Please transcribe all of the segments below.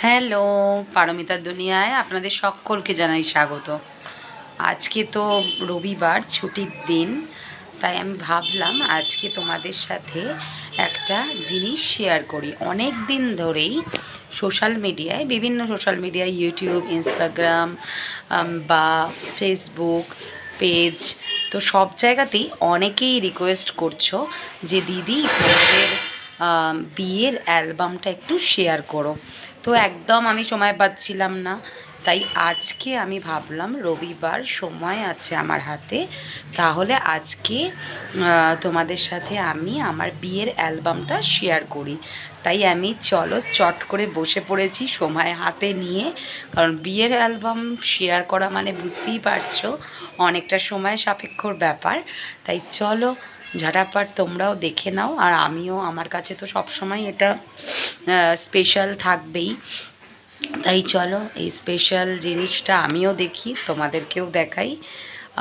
Hello, পারমিতার দুনিয়ায় আপনাদের সকলকে জানাই স্বাগত। আজকে তো রবিবার, ছুটির দিন, তাই আমি ভাবলাম আজকে তোমাদের সাথে একটা জিনিস শেয়ার করি। অনেক দিন ধরেই বিভিন্ন সোশ্যাল মিডিয়ায় ইউটিউব, ইনস্টাগ্রাম বা ফেসবুক পেজ, তো সব জায়গাতেই অনেকেই রিকোয়েস্ট করছো যে দিদি তোমাদের বিয়ের অ্যালবামটা একটু শেয়ার করো। তো একদম আমি সময় পাচ্ছিলাম না, তাই আজকে আমি ভাবলাম রবিবার সময় আছে আমার হাতে, তাহলে আজকে তোমাদের সাথে আমি আমার বিয়ের অ্যালবামটা শেয়ার করি। তাই আমি চলো চট করে বসে পড়েছি সময় হাতে নিয়ে, কারণ বিয়ের অ্যালবাম শেয়ার করা মানে বুঝতেই পারছো অনেকটা সময় সাপেক্ষর ব্যাপার। তাই চলো ঝটাপট তোমরাও দেখে নাও, আর আমিও, আমার কাছে তো সবসময় এটা স্পেশাল থাকবেই। তাই চলো এই স্পেশাল জিনিসটা আমিও দেখি, তোমাদেরকেও দেখাই।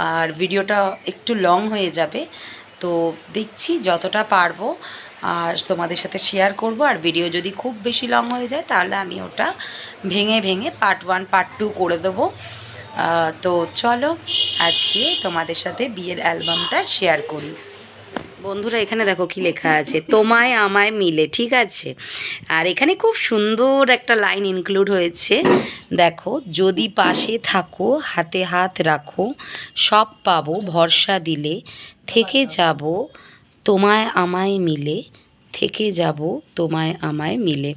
আর ভিডিওটা একটু লং হয়ে যাবে, তো দেখছি যতটা পারবো আর তোমাদের সাথে শেয়ার করব। আর ভিডিও যদি খুব বেশি লং হয়ে যায় তাহলে আমি ওটা ভেঙে ভেঙে পার্ট 1 পার্ট 2 করে দেবো। তো চলো আজকে তোমাদের সাথে বিয়ের অ্যালবামটা শেয়ার করি। বন্ধুরা, এখানে দেখো কি লেখা আছে, তোমায় আমায় মিলে, ঠিক আছে। আর এখানে খুব সুন্দর একটা লাইন ইনক্লুড হয়েছে, দেখো, যদি পাশে থাকো হাতে হাত রাখো, সব পাবো ভরসা দিলে, থেকে যাব তোমায় আমায় মিলে, থেকে যাব তোমায় আমায় মিলে,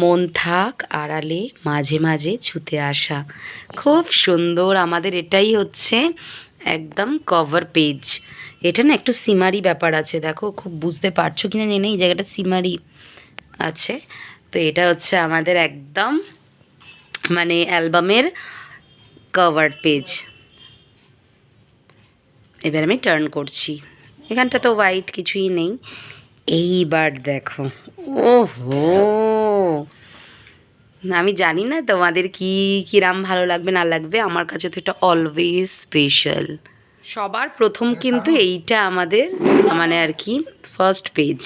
মন থাক আড়ালে মাঝে মাঝে ছুতে আসা। খুব সুন্দর। আমাদের এটাই হচ্ছে একদম কভার পেজ। এটা না একটু সিমারি ব্যাপার আছে, দেখো খুব বুঝতে পারছো কিনা জানি না, এই জায়গাটা সিমারি আছে। তো এটা হচ্ছে আমাদের একদম মানে অ্যালবামের কভার পেজ। এবার আমি টার্ন করছি, এখানটা তো হোয়াইট কিছুই নেই। এইবার দেখো, ওহো, আমি জানি না তোমাদের কিরাম ভালো লাগবে না লাগবে, আমার কাছে তো এটা অলওয়েজ স্পেশাল। সবার প্রথম কিন্তু এইটা আমাদের মানে আর কি ফার্স্ট পেজ।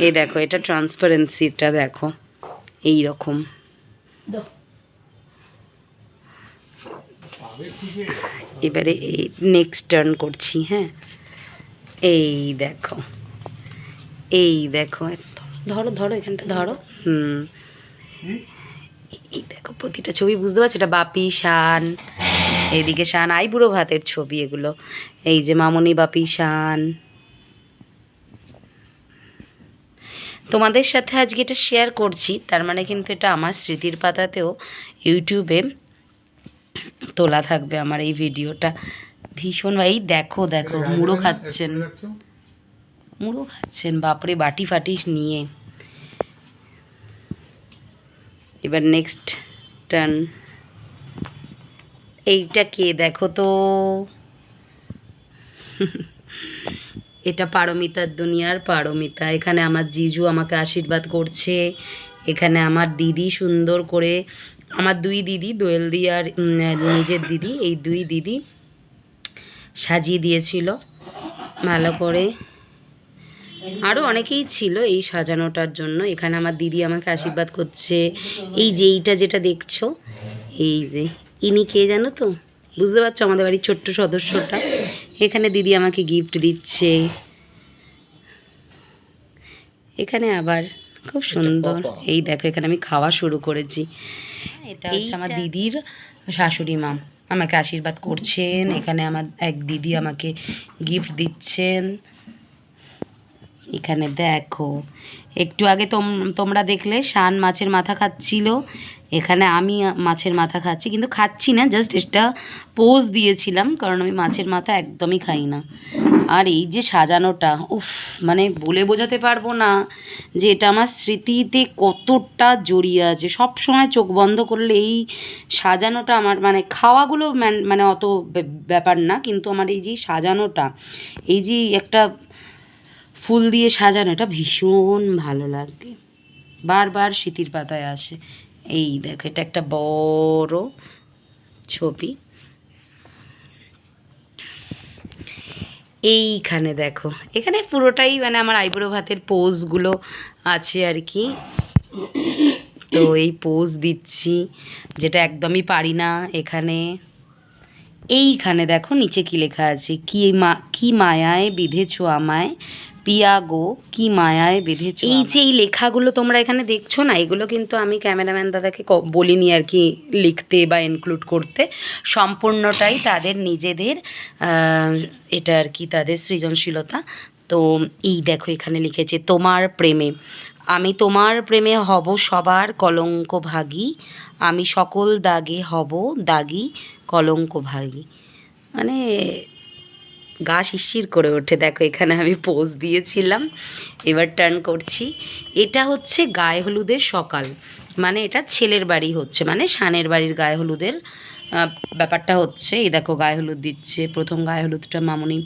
এই দেখো, এটা ট্রান্সপারেন্সিটা দেখো এই রকম। এবারে নেক্সট টার্ন করছি, হ্যাঁ, এই দেখো, এই দেখো, ধরো ধরো এখানটা ধরো, এই দেখো প্রতিটা ছবি বুঝতে পারছো, এটা বাপি শান, এইদিকে শান আইবুড়ো ভাতের ছবি এগুলো, এই যে মামনি বাপি শান। তোমাদের সাথে আজকে এটা শেয়ার করছি, তার মানে কিন্তু এটা আমার স্মৃতির পাতাতেও ইউটিউবে তোলা থাকবে আমার এই ভিডিওটা। ভীষণ, এই দেখো দেখো মুড়ো খাচ্ছেন, মুড়ো খাচ্ছেন, বাপরে বাটি ফাটি নিয়ে। এবার নেক্সট টার্ন, এইটা কে দেখো তো, এটা পারমিতার দুনিয়ার পারমিতা। এখানে আমার জিজু আমাকে আশীর্বাদ করছে, এখানে আমার দিদি সুন্দর করে, আমার দুই দিদি, দোয়েল দি আর নিজের দিদি, এই দুই দিদি সাজিয়ে দিয়েছিল ভালো করে। আরও অনেকেই ছিল এই সাজানোটার জন্য। এখানে আমার দিদি আমাকে আশীর্বাদ করছে। এই যে এইটা যেটা দেখছো, এই যে ইনি কে জানো তো, বুঝতে পারছো, আমাদের বাড়ির ছোট্ট সদস্যটা। এখানে দিদি আমাকে গিফট দিচ্ছে। এখানে আবার খুব সুন্দর, এই দেখো এখানে আমি খাওয়া শুরু করেছি। এটা হচ্ছে আমার দিদির শাশুড়ি মা আমাকে আশীর্বাদ করছেন। এখানে আমার এক দিদি আমাকে গিফট দিচ্ছেন। এখানে দেখো, একটু আগে তোমরা দেখলে শান মাছের মাথা খাচ্ছিল, এখানে আমি মাছের মাথা খাচ্ছি, কিন্তু খাচ্ছি না, জাস্ট এটা পোজ দিয়েছিলাম, কারণ আমি মাছের মাথা একদমই খাই না। আর এই যে সাজানোটা, উফ, মানে বলে বোঝাতে পারবো না যে এটা আমার স্মৃতিতে কতটা জড়িয়ে আছে। সব সময় চোখ বন্ধ করলে এই সাজানোটা আমার, মানে খাওয়াগুলো মানে অত ব্যাপার না, কিন্তু আমার এই যে সাজানোটা, এই যে একটা ফুল দিয়ে সাজানো, এটা ভীষণ ভালো লাগে, বারবার স্মৃতির পাতায় আসে। এই দেখো, এটা একটা বড় ছবি। এইখানে দেখো, এখানে পুরোটাই মানে আমার আইবুড়ো ভাতের পোজগুলো আছে আর কি। তো এই পোজ দিচ্ছি, যেটা একদমই পারি না। এইখানে দেখো নিচে কি লেখা আছে, কি মায়ায় বিঁধেছো আমায় পিয়া গো, কি মায়ায় বেঁধেছো। এই যে এই লেখাগুলো তোমরা এখানে দেখছো না, এগুলো কিন্তু আমি ক্যামেরাম্যান দাদাকে বলিনি আর কি লিখতে বা ইনক্লুড করতে, সম্পূর্ণটাই তাদের নিজেদের এটা আর কি তাদের সৃজনশীলতা। তো এই দেখো এখানে লিখেছে, তোমার প্রেমে আমি তোমার প্রেমে হব সবার কলঙ্ক ভাগী, আমি সকল দাগে হব দাগী কলঙ্ক ভাগী। মানে গা শিরশির করে ওঠে। দেখো এখানে আমি পোজ দিয়েছিলাম, এবার টার্ন করছি। এটা হচ্ছে গায়ে হলুদের সকাল, মানে এটা ছেলের বাড়ি হচ্ছে, মানে শানের বাড়ির গায়ে হলুদের ব্যাপারটা হচ্ছে। এই দেখো গায়ে হলুদ দিচ্ছে, প্রথম গায়ে হলুদটা মামুনি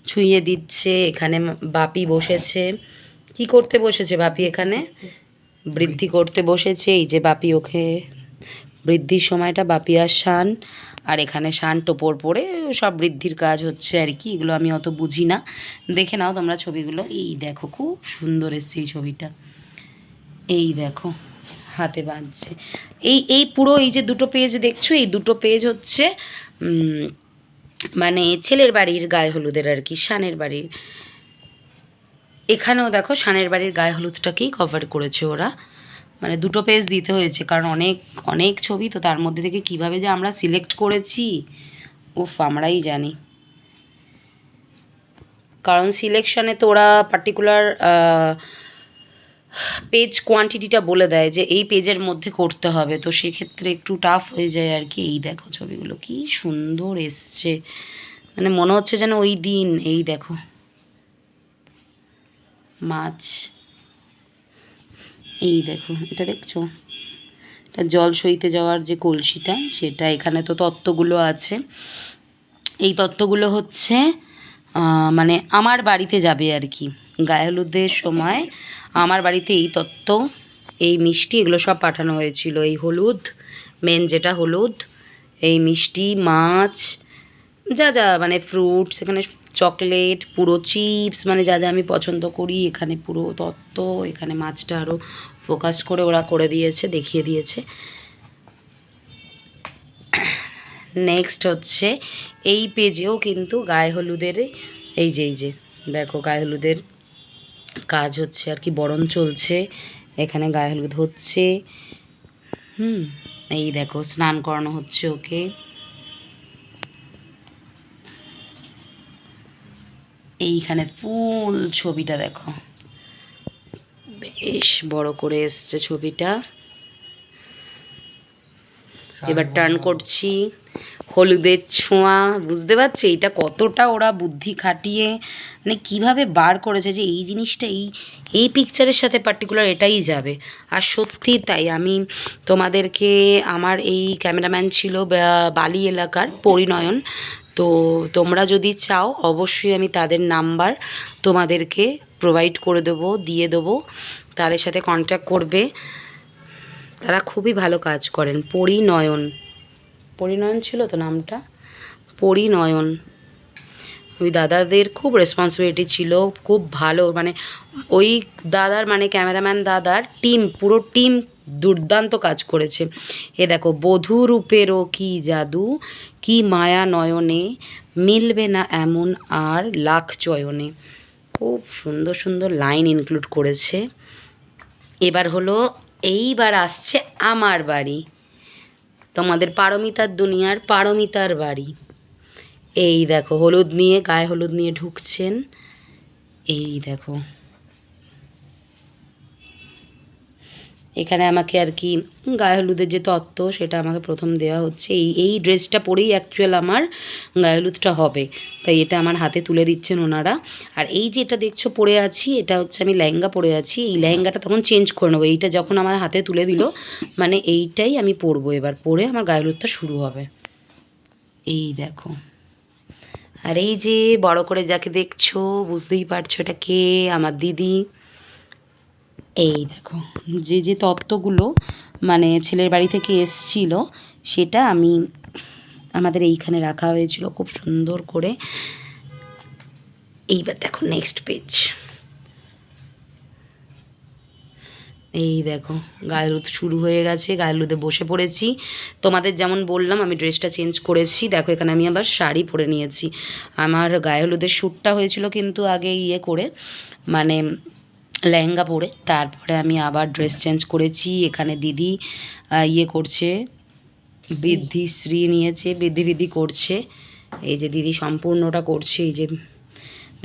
ছুঁয়ে দিচ্ছে। এখানে বাপি বসেছে, কি করতে বসেছে বাপি? এখানে বৃদ্ধি করতে বসেছে। এই যে বাপি, ওকে বৃদ্ধির সময়টা বাপি আর শান, আর এখানে শান টোপর পরে সব বৃদ্ধির কাজ হচ্ছে আর কি। এগুলো আমি অত বুঝি না, দেখে নাও তোমরা ছবিগুলো। এই দেখো খুব সুন্দর এসছে এই ছবিটা, এই দেখো হাতে বাঁধছে। এই পুরো এই যে দুটো পেজ দেখছো, এই দুটো পেজ হচ্ছে মানে ছেলের বাড়ির গায়ে হলুদের আর কি, শানের বাড়ির। এখানেও দেখো শানের বাড়ির গায়ে হলুদটাকেই কভার করেছে ওরা, মানে দুটো পেজ দিতে হয়েছে, কারণ অনেক অনেক ছবি তো, তার মধ্যে থেকে কিভাবে যে আমরা সিলেক্ট করেছি উফ আমরাই জানি। কারণ সিলেকশানে তো ওরা পার্টিকুলার পেজ কোয়ান্টিটিটা বলে দেয় যে এই পেজের মধ্যে করতে হবে, তো সেক্ষেত্রে একটু টাফ হয়ে যায় আর কি। এই দেখো ছবিগুলো কি সুন্দর এসছে, মানে মনে হচ্ছে যেন ওই দিন। এই দেখো মাছ, এই দেখো এটা দেখছো, এটা জল সইতে যাওয়ার যে কলসিটা সেটা। এখানে তো তত্ত্বগুলো আছে, এই তত্ত্বগুলো হচ্ছে মানে আমার বাড়িতে যাবে আর কি, গায়ে হলুদের সময় আমার বাড়িতে এই তত্ত্ব, এই মিষ্টি, এগুলো সব পাঠানো হয়েছিল। এই হলুদ, মেন যেটা হলুদ, এই মিষ্টি, মাছ, যা যা মানে ফ্রুটস, এখানে চকলেট, পুরো চিপস, মানে যা যা আমি পছন্দ করি, এখানে পুরো তত্ত্ব। এখানে মাছটা আরও ফোকাস করে ওরা করে দিয়েছে, দেখিয়ে দিয়েছে। নেক্সট হচ্ছে এই পেজেও কিন্তু গায়ে হলুদের এই যে দেখো গায়ে হলুদের কাজ হচ্ছে আর কি, বরণ চলছে, এখানে গায়ে হলুদ হচ্ছে। এই দেখো স্নান করানো হচ্ছে ওকে। এইখানে ফুল ছবিটা দেখো, বেশ বড় করে এসছে ছবিটা। এবার টার্ন করছি, হলুদের ছোঁয়া, বুঝতে পারছো এটা কতটা ওরা বুদ্ধি খাটিয়ে মানে কিভাবে বার করেছে যে এই জিনিসটা এই পিকচারের সাথে পার্টিকুলার এটাই যাবে। আর সত্যি তাই, আমি তোমাদেরকে, আমার এই ক্যামেরাম্যান ছিল বালি এলাকার পরিনয়ন, তো তোমরা যদি চাও অবশ্যই আমি তাদের নাম্বার তোমাদেরকে প্রোভাইড করে দেবো, দিয়ে দেবো, তাদের সাথে কন্ট্যাক্ট করবে। তারা খুবই ভালো কাজ করেন। পরিনয়ন ছিল তো নামটা, পরিনয়ন। ওই দাদাদের খুব রেসপন্সিবিলিটি ছিল, খুব ভালো, মানে ওই দাদার মানে ক্যামেরাম্যান দাদার টিম, পুরো টিম দুর্দান্ত কাজ করেছে। এ দেখো, বধূ রূপেরও কি জাদু, কি মায়া নয়নে, মিলবে না এমন আর লাখ চয়নে। খুব সুন্দর সুন্দর লাইন ইনক্লুড করেছে। এইবার আসছে আমার বাড়ি, তোমাদের পারমিতার দুনিয়ার পারমিতার বাড়ি। এই দেখো হলুদ নিয়ে, গায়ে হলুদ নিয়ে ঢুকছেন। এই দেখো এখানে আমাকে আর কি গায়ে হলুদের যে তত্ত্ব সেটা আমাকে প্রথম দেওয়া হচ্ছে। এই ড্রেসটা পরেই অ্যাকচুয়াল আমার গায়ে হলুদটা হবে, তাই এটা আমার হাতে তুলে দিচ্ছেন ওনারা। আর এই যে এটা দেখছো পরে আছি, এটা হচ্ছে আমি লেহেঙ্গা পরে আছি, এই লেহেঙ্গাটা তখন চেঞ্জ করে নেবো। এইটা যখন আমার হাতে তুলে দিল, মানে এইটাই আমি পরবো, এবার পরে আমার গায়ে হলুদটা শুরু হবে। এই দেখো, আর এই যে বড় করে যাকে দেখছো বুঝতেই পারছো এটা কে, আমার দিদি। এই দেখো যে তত্ত্বগুলো মানে ছেলের বাড়ি থেকে এসছিল, সেটা আমি আমাদের এইখানে রাখা হয়েছিল খুব সুন্দর করে। এইবার দেখো নেক্সট পেজ, এই দেখো গায়ে হলুদ শুরু হয়ে গেছে, গায়ে হলুদে বসে পড়েছি। তোমাদের যেমন বললাম আমি ড্রেসটা চেঞ্জ করেছি, দেখো এখানে আমি আবার শাড়ি পরে নিয়েছি। আমার গায়ে হলুদের শ্যুটটা হয়েছিল কিন্তু আগে ইয়ে করে, মানে লেহেঙ্গা পরে, তারপরে আমি আবার ড্রেস চেঞ্জ করেছি। এখানে দিদি ইয়ে করছে, বৃদ্ধিশ্রী নিয়েছে, বৃদ্ধি করছে। এই যে দিদি সম্পূর্ণটা করছে, এই যে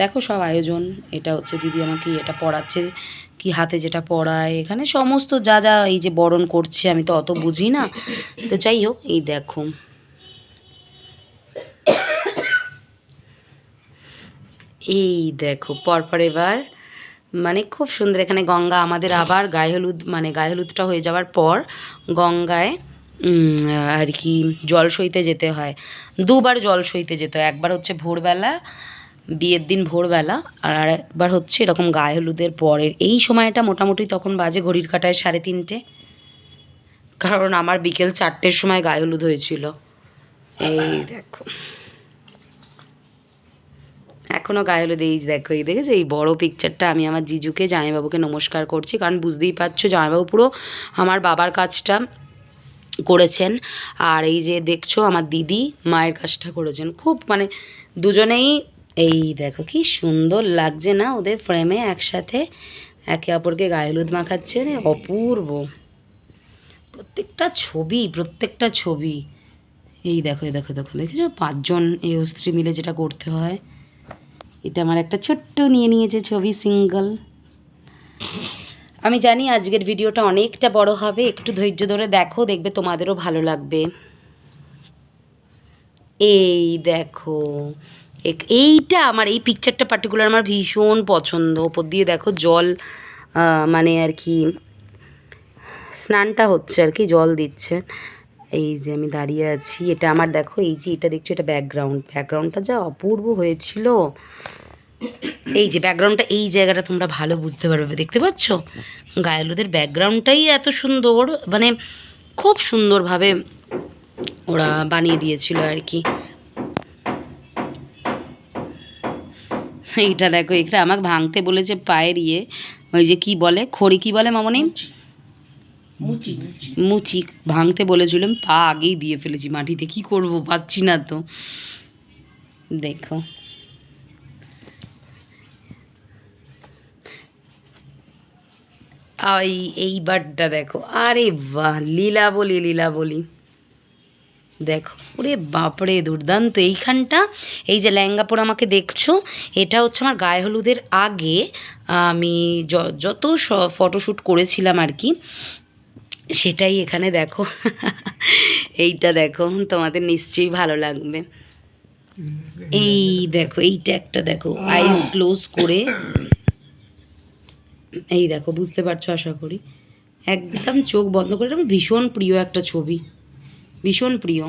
দেখো সব আয়োজন। এটা হচ্ছে দিদি আমাকে এটা পড়াচ্ছে, কি হাতে যেটা পড়ায়, এখানে সমস্ত যা যা এই যে বরণ করছে, আমি তো অত বুঝি না, তো যাই হোক এই দেখো। এই দেখো পরপর এবার মানে খুব সুন্দর এখানে গঙ্গা, আমাদের আবার গায়ে হলুদ, মানে গায়ে হলুদটা হয়ে যাওয়ার পর গঙ্গায় আর কি জল সইতে যেতে হয়। দুবার জল সইতে যেতে হয়, একবার হচ্ছে ভোরবেলা, বিয়ের দিন ভোরবেলা, আর একবার হচ্ছে এরকম গায়ে হলুদের পরের এই সময়টা, মোটামুটি তখন বাজে ঘড়ির কাঁটায় 3:30, কারণ আমার বিকেল 4টের সময় গায়ে হলুদ হয়েছিল। এই দেখো এখনও গায়ে হলুদ, এই দেখো, এই দেখেছো এই বড় পিকচারটা, আমি আমার জিজুকে, জামাইবাবুকে নমস্কার করছি, কারণ বুঝতেই পারছো জামাইবাবু পুরো আমার বাবার কাজটা করেছেন, আর এই যে দেখছো আমার দিদি মায়ের কাজটা করেছেন, খুব মানে দুজনেই। এই দেখো কি সুন্দর লাগছে না ওদের ফ্রেমে একসাথে একে অপরকে গায়ে হলুদ মাখাচ্ছে, রে অপূর্ব প্রত্যেকটা ছবি, প্রত্যেকটা ছবি। এই দেখো, এই দেখো, দেখো দেখেছো 5জন এই স্ত্রী মিলে যেটা করতে হয়। এটা আমার একটা ছোট্ট নিয়ে নিয়েছে ছবি, সিঙ্গল। আমি জানি আজকের ভিডিওটা অনেকটা বড় হবে, একটু ধৈর্য ধরে দেখো, দেখবে তোমাদেরও ভালো লাগবে। এই দেখো এইটা আমার, এই পিকচারটা পার্টিকুলার আমার ভীষণ পছন্দ। ওপর দিয়ে দেখো জল, মানে আর কি স্নানটা হচ্ছে আর কি, জল দিচ্ছে। এই যে আমি দাঁড়িয়ে আছি, এটা আমার দেখো, এই যে এটা দেখছো, এটা ব্যাকগ্রাউন্ডটা যা অপূর্ব হয়েছিল। এই যে ব্যাকগ্রাউন্ডটা, এই জায়গাটা তোমরা ভালো বুঝতে পারবে, দেখতে পাচ্ছ গায়ে হলুদের ব্যাকগ্রাউন্ডটাই এত সুন্দর, মানে খুব সুন্দরভাবে ওরা বানিয়ে দিয়েছিল আর কি। এইটা দেখো, এটা আমাকে ভাঙতে বলেছে পায়ের ইয়ে, ওই যে কি বলে খড়ি, কি বলে মামনি, মুচি ভাঙতে বলেছিল, আমি পা আগেই দিয়ে ফেলেছি মাটিতে, কি করব পাচ্ছি না তো। দেখো এইবারটা দেখো, আরে বাহ, লীলা বলি দেখো, ওরে বাপরে দুর্দান্ত। এইখানটা এই যে লেহেঙ্গা পরে আমাকে দেখছো, এটা হচ্ছে আমার গায়ে হলুদের আগে আমি যত ফটোশ্যুট করেছিলাম আর কি, সেটাই এখানে দেখো। এইটা দেখো, তোমাদের নিশ্চয়ই ভালো লাগবে। এই দেখো এইটা একটা দেখো, আইস ক্লোজ করে, এই দেখো বুঝতে পারছো আশা করি, একদম চোখ বন্ধ করে, আমার ভীষণ প্রিয় একটা ছবি, ভীষণ প্রিয়।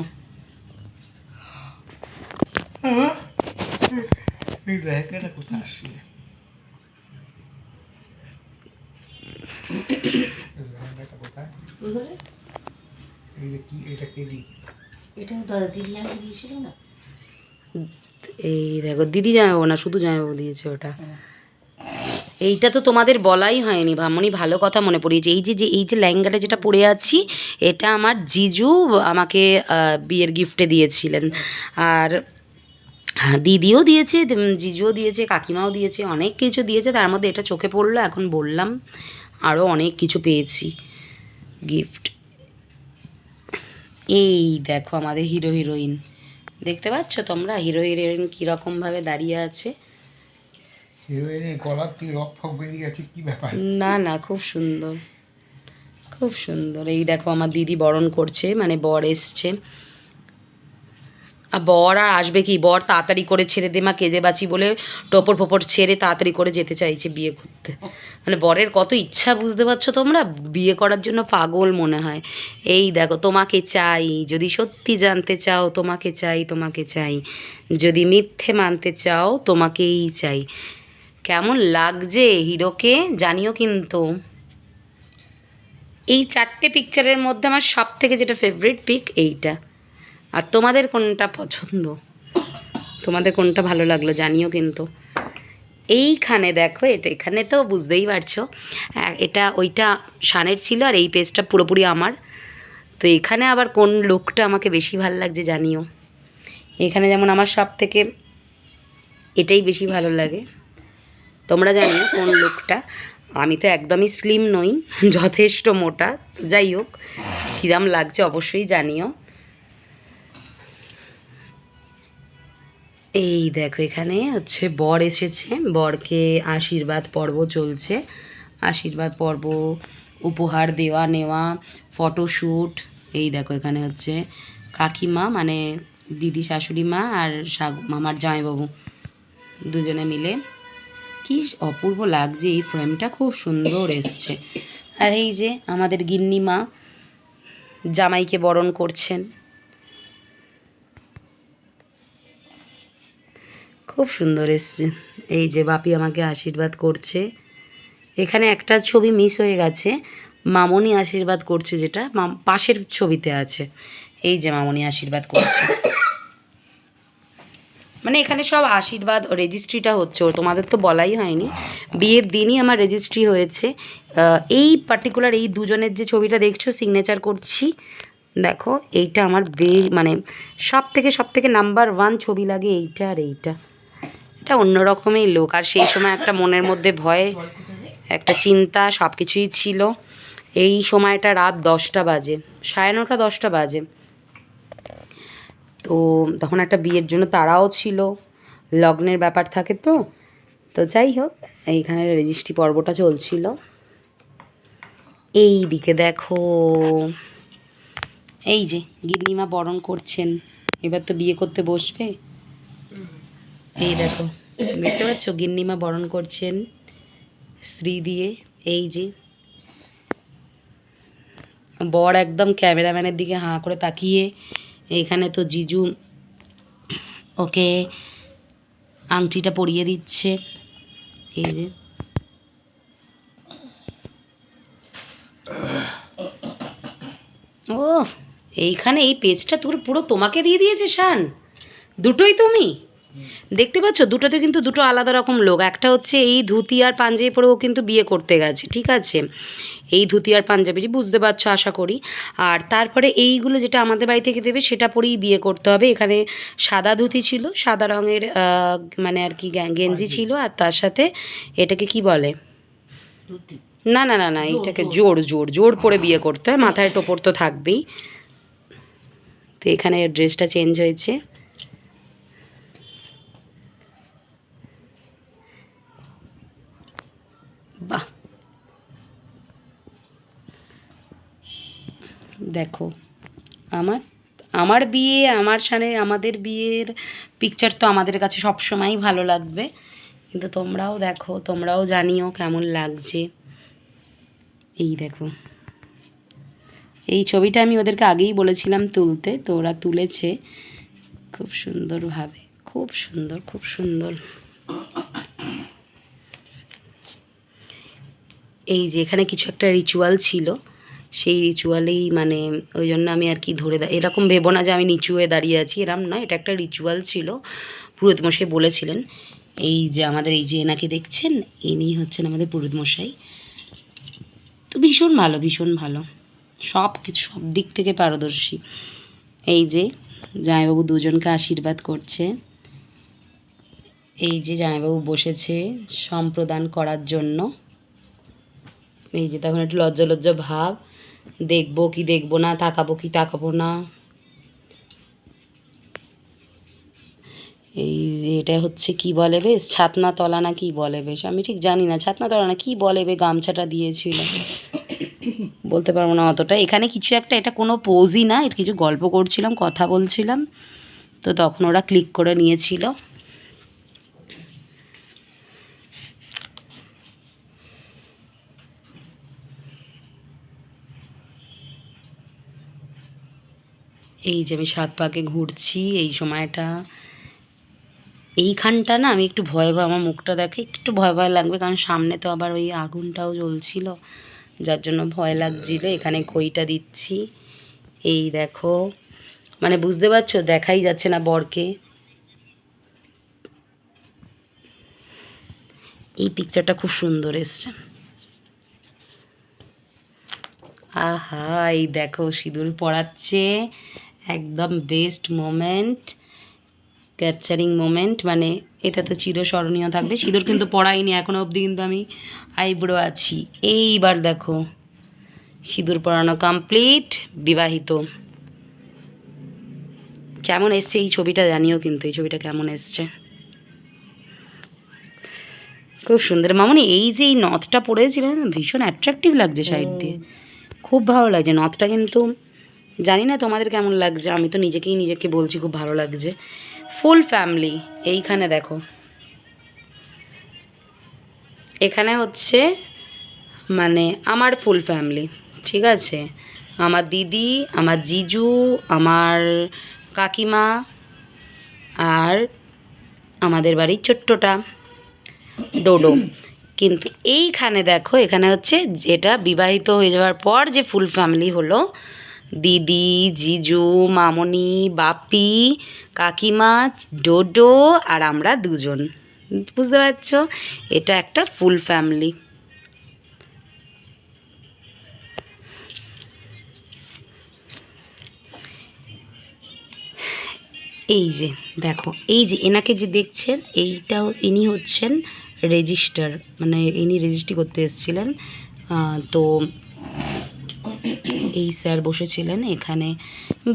এই দেখো দিদি জামাইবাবু না, শুধু জামাইবাবু দিয়েছে ওটা। এইটা তো তোমাদের বলাই হয়নি ভামনি, ভালো কথা মনে পড়িয়েছে। এই যে লেহেঙ্গাটা যেটা পরে আছি, এটা আমার জিজু আমাকে বিয়ের গিফটে দিয়েছিলেন, আর দিদিও দিয়েছে, জিজুও দিয়েছে, কাকিমাও দিয়েছে, অনেক কিছু দিয়েছে, তার মধ্যে এটা চোখে পড়লো, এখন বললাম আরও অনেক কিছু পেয়েছি গিফট। এই দেখো আমাদের হিরো হিরোইন, দেখতে পাচ্ছ তোমরা হিরো হিরোইন কীরকমভাবে দাঁড়িয়ে আছে। হিরোইনের গলার থেকে রক ফক বেরিয়ে গেছে, কি ব্যাপার? না না, খুব সুন্দর, খুব সুন্দর। এই দেখো আমার দিদি বরণ করছে, মানে বর এসছে, আর বর আর আসবে কি, বর তাড়াতাড়ি করে ছেড়ে দে মা, কেঁদে বাঁচি বলে টোপর ফোপর ছেড়ে তাড়াতাড়ি করে যেতে চাইছে বিয়ে করতে। মানে বরের কত ইচ্ছা বুঝতে পারছো তোমরা, বিয়ে করার জন্য পাগল মনে হয়। এই দেখো, তোমাকে চাই যদি সত্যি জানতে চাও, তোমাকে চাই, তোমাকে চাই যদি মিথ্যে মানতে চাও, তোমাকেই চাই। কেমন লাগছে হিরোকে জানিও কিন্তু। এই 4টে পিকচারের মধ্যে আমার সব থেকে যেটা ফেভারিট পিক এইটা। আর তোমাদের কোনটা পছন্দ, তোমাদের কোনটা ভালো লাগলো জানিও কিন্তু। এইখানে দেখো, এটা এখানে তো বুঝতেই পারছো, এটা ওইটা শানের ছিল আর এই পেজটা পুরোপুরি আমার। তো এখানে আবার কোন লুকটা আমাকে বেশি ভালো লাগছে জানিও। এখানে যেমন আমার সব থেকে এটাই বেশি ভালো লাগে, তোমরা জানিও কোন লুকটা। আমি তো একদমই স্লিম নই, যথেষ্ট মোটা। যাই হোক, কীরম লাগছে অবশ্যই জানিও। এই দেখো, এখানে হচ্ছে বর এসেছে, বরকে আশীর্বাদ পর্ব চলছে। আশীর্বাদ পর্ব, উপহার দেওয়া নেওয়া, ফটোশ্যুট। এই দেখো, এখানে হচ্ছে কাকিমা মানে দিদি শাশুড়ি মা আর আমার জামাইবাবু দুজনে মিলে। কি অপূর্ব লাগছে, এই ফ্রেমটা খুব সুন্দর এসছে। আর এই যে আমাদের গিন্নি মা জামাইকে বরণ করছেন, খুব সুন্দর এসছে। এই যে বাপি আমাকে আশীর্বাদ করছে। এখানে একটা ছবি মিস হয়ে গেছে, মামনি আশীর্বাদ করছে, যেটা পাশের ছবিতে আছে। এই যে মামনি আশীর্বাদ করছে, মানে এখানে সব আশীর্বাদ রেজিস্ট্রিটা হচ্ছে, তোমাদের তো বলাই হয়নি, বিয়ের দিনই আমার রেজিস্ট্রি হয়েছে। এই পার্টিকুলার এই দুজনের যে ছবিটা দেখছো সিগনেচার করছি, দেখো এইটা আমার মানে সব থেকে নাম্বার 1 ছবি লাগে এইটা। আর এইটা, এটা অন্যরকমই লোক। আর সেই সময় একটা মনের মধ্যে ভয়, একটা চিন্তা, সব কিছুই ছিল। এই সময়টা রাত 10টা বাজে, 9:30 10টা বাজে। তো তখন একটা বিয়ের জন্য তারাও ছিল, লগ্নের ব্যাপার থাকে তো। তো যাই হোক, এইখানে রেজিস্ট্রি পর্বটা চলছিল। এই দিকে দেখো, এই যে গিন্নিমা বরণ করছেন, এবার তো বিয়ে করতে বসবে। এই দেখো, দেখতে পাচ্ছ গিন্নিমা বরণ করছেন শ্রী দিয়ে। এই যে বর একদম ক্যামেরাম্যানের দিকে হাঁ করে তাকিয়ে। এইখানে তো জিজু ওকে আংটিটা পরিয়ে দিচ্ছে। এই যে ও, এইখানে এই পেজটা পুরো তোমাকে দিয়ে দিয়েছে শান, দুটোই তুমি দেখতে পাচ্ছ। দুটোতে কিন্তু দুটো আলাদা রকম লোক। একটা হচ্ছে এই ধুতি আর পাঞ্জাবি পরে ও কিন্তু বিয়ে করতে গেছে, ঠিক আছে, এই ধুতি আর পাঞ্জাবি, বুঝতে পারছো আশা করি। আর তারপরে এইগুলো যেটা আমাদের বাড়ি থেকে দেবে সেটা পরেই বিয়ে করতে হবে। এখানে সাদা ধুতি ছিল, সাদা রঙের মানে আর কি গেঞ্জি ছিল, আর তার সাথে এটাকে কি বলে, না না না না, এইটাকে জোর জোর জোর পরে বিয়ে করতে হয়, মাথায় টোপর তো থাকবেই। তো এখানে ড্রেসটা চেঞ্জ হয়েছে। বাহ, দেখো আমার আমার বিয়ে, আমার সামনে আমাদের বিয়ের পিকচার তো আমাদের কাছে সবসময়ই ভালো লাগবে। কিন্তু তোমরাও দেখো, তোমরাও জানিও কেমন লাগছে। এই দেখো, এই ছবিটা আমি ওদেরকে আগেই বলেছিলাম তুলতে, তো ওরা তুলেছে খুব সুন্দরভাবে, খুব সুন্দর, খুব সুন্দর। এই যে এখানে কিছু একটা রিচুয়াল ছিল, সেই রিচুয়ালেই মানে ওই জন্য আমি আর কি ধরে এরকম ভেবো না যে আমি নিচু হয়ে দাঁড়িয়ে আছি, এরম নয়, এটা একটা রিচুয়াল ছিল, পুরোহিত মশাই বলেছিলেন। এই যে আমাদের এই যে এনাকে দেখছেন, ইনি হচ্ছেন আমাদের পুরোহিত মশাই। তো ভীষণ ভালো, ভীষণ ভালো, সব কিছু সব দিক থেকে পারদর্শী। এই যে জামাইবাবু দুজনকে আশীর্বাদ করছে। এই যে জামাইবাবু বসেছে সম্প্রদান করার জন্য। এই যে তখন একটু লজ্জা লজ্জা ভাব, দেখবো কি দেখবো না, তাকাবো কি তাকাবো না। এই যে এটা হচ্ছে কি বলে বেশ, ছাতনা তলা না কি বলে বেশ, আমি ঠিক জানি না, ছাতনা তলা না কি বলে বে, গামছাটা দিয়েছিল, বলতে পারবো না অতটা। এখানে কিছু একটা, এটা কোনো পোজই না, এটা কিছু গল্প করছিলাম, কথা বলছিলাম, তো তখন ওরা ক্লিক করে নিয়েছিল। এই যে আমি 7 পাকে ঘুরছি এই সময়টা, এইখানটা না আমি একটু ভয় ভয়, আমার মুখটা দেখে একটু ভয় ভয় লাগবে, কারণ সামনে তো আবার ওই আগুনটাও জ্বলছিল, যার জন্য ভয় লাগছিল। এখানে খইটা দিচ্ছি, এই দেখো, মানে বুঝতে পারছো, দেখাই যাচ্ছে না বরকে। এই পিকচারটা খুব সুন্দর এসছে। আহা, এই দেখো সিঁদুর পরাচ্ছে, একদম বেস্ট মোমেন্ট, ক্যাপচারিং মোমেন্ট, মানে এটা তো চিরস্মরণীয় থাকবে। সিঁদুর কিন্তু পরাইনি এখনো অবধি, কিন্তু আমি আইব্রো আছি। এইবার দেখো সিঁদুর পরানো কমপ্লিট, বিবাহিত। কেমন এসছে এই ছবিটা জানিও কিন্তু, এই ছবিটা কেমন এসছে। খুব সুন্দর মামনি। এই যে এই নথটা পড়েছিল না, ভীষণ অ্যাট্রাকটিভ লাগছে সাইড দিয়ে, খুব ভালো লাগছে নথটা। কিন্তু জানি না তোমাদের কেমন লাগছে, আমি তো নিজেকে বলছি খুব ভালো লাগছে। ফুল ফ্যামিলি এইখানে দেখো, এখানে হচ্ছে মানে আমার ফুল ফ্যামিলি, ঠিক আছে। আমার দিদি, আমার জিজু, আমার কাকিমা, আর আমাদের বাড়ির ছোট্টটা ডোডো। কিন্তু এইখানে দেখো, এখানে হচ্ছে যেটা বিবাহিত হয়ে যাওয়ার পর যে ফুল ফ্যামিলি হলো, দিদি, জিজু, মামনি, বাপি, কাকিমা, ডোডো আর আমরা দুজন। বুঝতে পারছো, এটা একটা ফুল ফ্যামিলি। এই যে দেখো, এই যে এনাকে যে দেখছেন, এইটাও ইনি হচ্ছেন রেজিস্টার, মানে ইনি রেজিস্ট্রি করতে এসেছিলেন। তো এই স্যার বসেছিলেন এখানে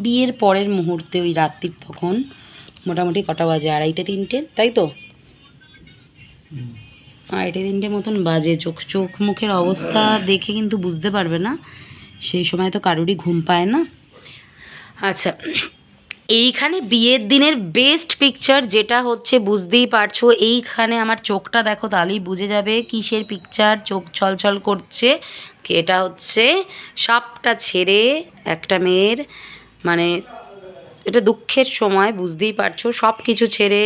বিয়ের পরের মুহূর্তে, ওই রাত্রির তখন মোটামুটি কটা বাজে, 2:30-3টে, তাই তো 2:30-3টে মতন বাজে। চোখ মুখের অবস্থা দেখে কিন্তু বুঝতে পারবে না, সেই সময় তো কারোরই ঘুম পায় না। আচ্ছা, এইখানে বিয়ের দিনের বেস্ট পিকচার যেটা হচ্ছে, বুঝতেই পারছো, এইখানে আমার চোখটা দেখো, তাহলেই বুঝে যাবে কিসের পিকচার, চোখ ছলছল করছে। এটা হচ্ছে সবটা ছেড়ে একটা মেয়ের, মানে এটা দুঃখের সময়, বুঝতেই পারছো, সব কিছু ছেড়ে,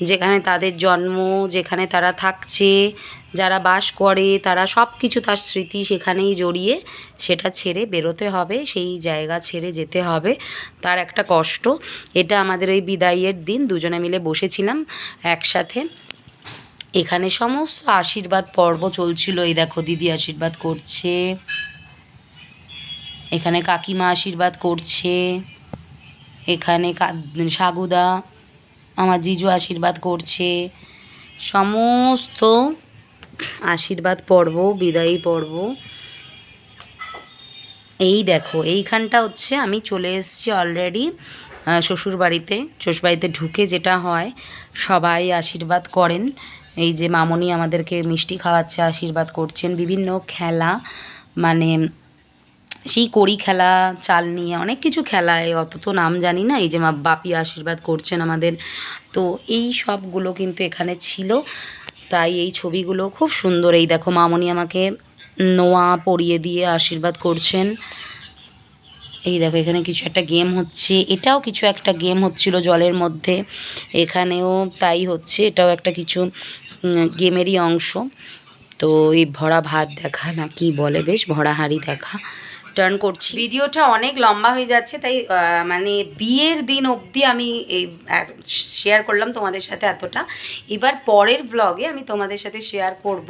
যেখানে তাদের জন্ম, যেখানে তারা থাকছে, যারা বাস করে, তারা সব কিছু, তার স্মৃতি সেখানেই জড়িয়ে, সেটা ছেড়ে বেরোতে হবে, সেই জায়গা ছেড়ে যেতে হবে, তার একটা কষ্ট। এটা আমাদের ওই বিদায়ের দিন দুজনে মিলে বসেছিলাম একসাথে। এখানে সমস্ত আশীর্বাদ পর্ব চলছিল। এই দেখো দিদি আশীর্বাদ করছে, এখানে কাকিমা আশীর্বাদ করছে, এখানে সাগুদা আমার জিজু আশীর্বাদ করছে। সমস্ত আশীর্বাদ পর্ব, বিদায়ী পর্ব। এই দেখো এইখানটা হচ্ছে আমি চলে এসেছি অলরেডি শ্বশুরবাড়িতে। শ্বশুরবাড়িতে ঢুকে যেটা হয়, সবাই আশীর্বাদ করেন। এই যে মামনি আমাদেরকে মিষ্টি খাওয়াচ্ছে, আশীর্বাদ করছেন, বিভিন্ন খেলা, মানে সেই কড়ি খেলা, চাল নিয়ে অনেক কিছু খেলায়, অত তো নাম জানি না। এই যে বাপি আশীর্বাদ করছেন আমাদের, তো এই সবগুলো কিন্তু এখানে ছিল। তাই এই ছবিগুলো খুব সুন্দর। এই দেখো মামনি আমাকে নোয়া পরিয়ে দিয়ে আশীর্বাদ করছেন। এই দেখো এখানে কিছু একটা গেম হচ্ছে, এটাও কিছু একটা গেম হচ্ছিল জলের মধ্যে, এখানেও তাই হচ্ছে, এটাও একটা কিছু গেমেরই অংশ। তো এই ভরা ভাত দেখা না কি বলে, বেশ ভরা হাঁড়ি দেখা, টার্ন করছি। ভিডিওটা অনেক লম্বা হয়ে যাচ্ছে, তাই মানে বিয়ের দিন অবধি আমি এই শেয়ার করলাম তোমাদের সাথে এতটা। এবার পরের ব্লগে আমি তোমাদের সাথে শেয়ার করব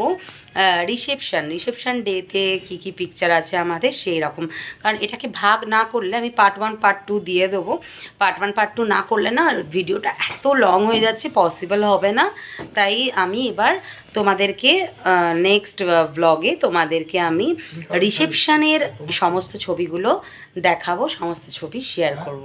রিসেপশন ডেতে কী কী পিকচার আছে আমাদের, সেই রকম। কারণ এটাকে ভাগ না করলে, আমি পার্ট 1 পার্ট 2 দিয়ে দেবো, পার্ট 1 পার্ট 2 না করলে না ভিডিওটা এত লং হয়ে যাচ্ছে, পসিবল হবে না। তাই আমি এবার তোমাদেরকে নেক্সট ব্লগে তোমাদেরকে আমি রিসেপশনের সমস্ত ছবিগুলো দেখাবো, সমস্ত ছবি শেয়ার করব।